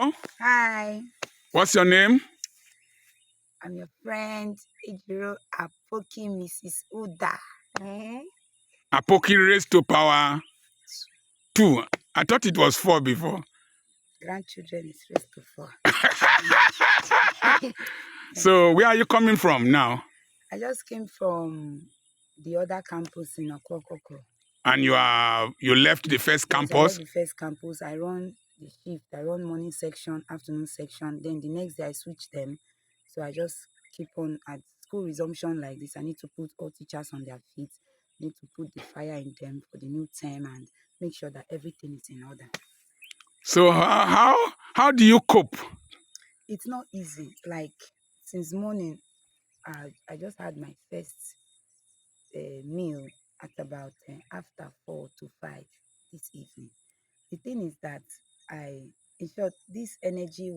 Hello. Hi, What's your name? I'm your friend, Ejiro Apoki, Mrs. Uda. Apoki raised to power 2. I thought it was 4 before. Grandchildren is raised to 4. So where are you coming from now? I just came from the other campus in Okokoko. And you left the first Yes, I campus? left the first campus. I run the shift. I run morning section, afternoon section. Then the next day I switch them. So I just keep on at school resumption like this. I need to put all teachers on their feet. Need to put the fire in them for the new term and make sure that everything is in order. So how do you cope? It's not easy. Like since morning, I just had my first meal at about after 4 to 5 this evening. The thing is that in short, this energy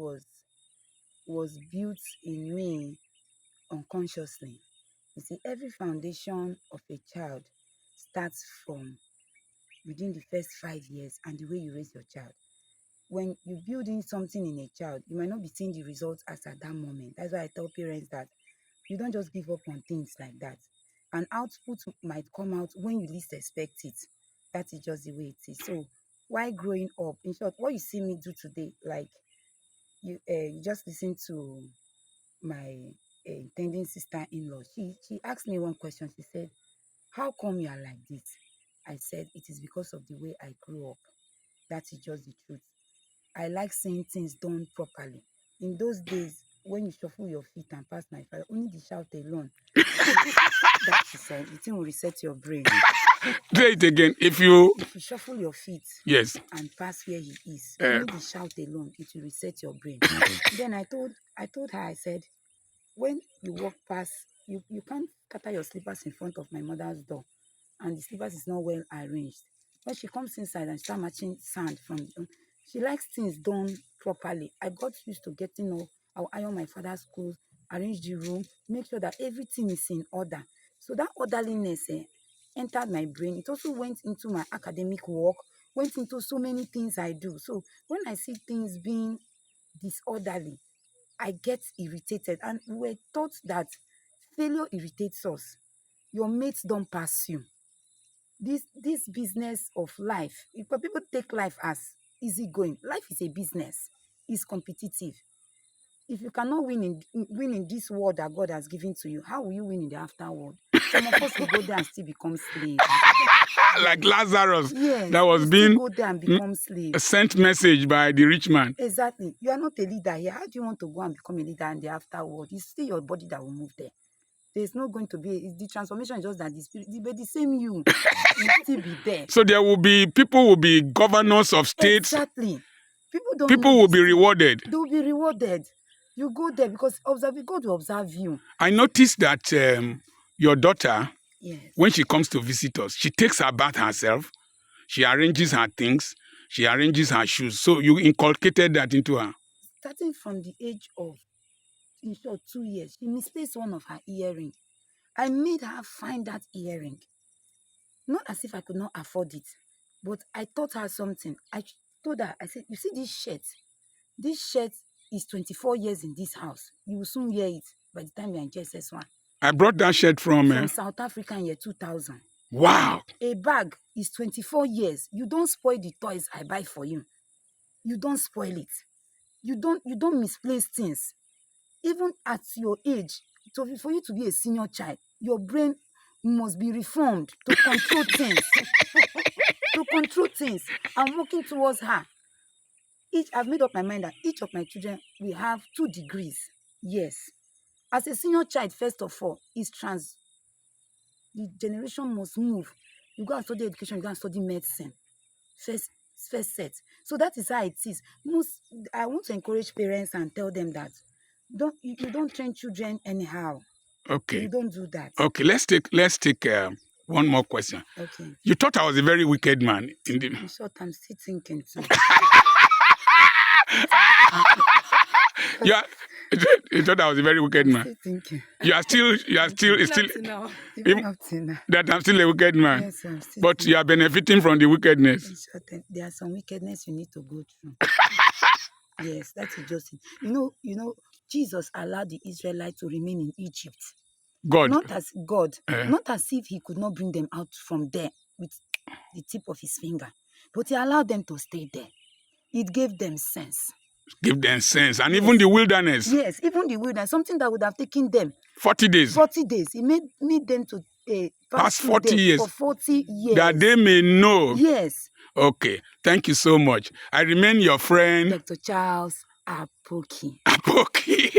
was built in me unconsciously. You see, every foundation of a child starts from within the first 5 years and the way you raise your child. When you build in something in a child, you might not be seeing the results as at that moment. That's why I tell parents that you don't just give up on things like that. An output might come out when you least expect it. That is just the way it is. So while growing up, in short, what you see me do today, like you just listen to my intending sister-in-law. She asked me one question. She said, "How come you are like this?" I said, "It is because of the way I grew up. That is just the truth. I like seeing things done properly. In those days, when you shuffle your feet and pass my father, only the shout alone, that is the thing will reset your brain. Say it again. If you shuffle your feet yes and pass where he is, only the shout alone, it will reset your brain." Then I told her, I said, when you walk past, you can't scatter your slippers in front of my mother's door, and the slippers is not well arranged. When she comes inside and start matching sand from, she likes things done properly. I got used to getting up. I'll iron my father's clothes, arrange the room, make sure that everything is in order. So that orderliness entered my brain. It also went into my academic work, went into so many things I do. So when I see things being disorderly, I get irritated. And we were taught that failure irritates us. Your mates don't pass you. This business of life, if people take life as easy going, life is a business. It's competitive. If you cannot win in this world that God has given to you, how will you win in the afterworld? Some of us will go there and still become slaves. like Lazarus, Yes, that was you being still go there and become slaves. sent message by the rich man. Exactly. You are not a leader here. How do you want to go and become a leader in the afterworld? It's still your body that will move there. There's not going to be the transformation is just that the spirit, but the same you will still be there. So there will be people will be governors of states. Exactly. People will be rewarded. They will be rewarded. You go there because God will observe you. I noticed that your daughter, yes, when she comes to visit us, she takes her bath herself. She arranges her things. She arranges her shoes. So you inculcated that into her. Starting from the age of, in short, 2 years, she misplaced one of her earrings. I made her find that earring. Not as if I could not afford it, but I taught her something. I told her, I said, you see this shirt? This shirt is 24 years in this house. You will soon wear it by the time you're in JSS1. I brought that shirt from South Africa in year 2000. Wow. A bag is 24 years. You don't spoil the toys I buy for you. You don't spoil it. You don't misplace things. Even at your age, for you to be a senior child, your brain must be reformed to control things. To control things. I'm working towards her. I've made up my mind that each of my children will have 2 degrees. Yes. As a senior child, first of all, the generation must move. You go and study education, you go and study medicine. First set. So that is how it is. I want to encourage parents and tell them that you don't train children anyhow. Okay. You don't do that. Okay, let's take one more question. Okay. You thought I was a very wicked man. In short, I'm still thinking too. You thought I was a very wicked man. Still thinking. You are still Even up to now. That I'm still a wicked man. Yes, I'm still but thinking. You are benefiting from the wickedness. In short, there are some wickedness you need to go through. Yes, that is just it. You know, Jesus allowed the Israelites to remain in Egypt. God. Not as God, Eh. not as if he could not bring them out from there with the tip of his finger, but he allowed them to stay there. It gave them sense. Give them sense. And Yes. even the wilderness. Yes, even the wilderness, something that would have taken them 40 days. 40 days. He made them to pass Past through 40 there years. for 40 years. That they may know. Yes. Okay. Thank you so much. I remain your friend, Dr. Charles Apoki. Apoki.